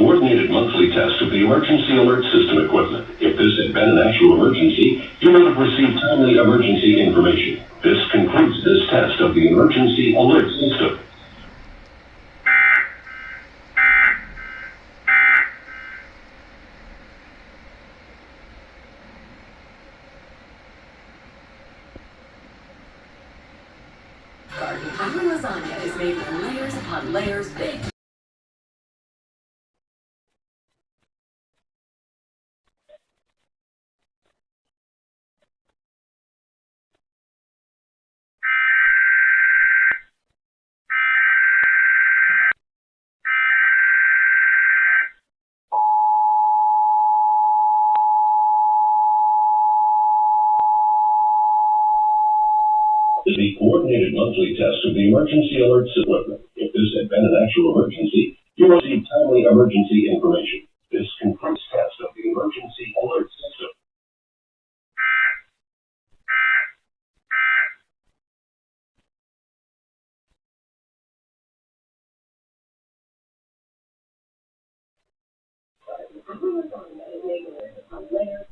coordinated monthly test of the emergency alert system equipment. If this had been an actual emergency, you would have received timely emergency information. This concludes this test of the emergency alert system. Our lasagna is made with layers upon layers baked. The coordinated monthly test of the emergency alert equipment. If this had been an actual emergency, you will receive timely emergency information. This concludes test of the emergency alert system. Our lasagna is made with layers upon layers.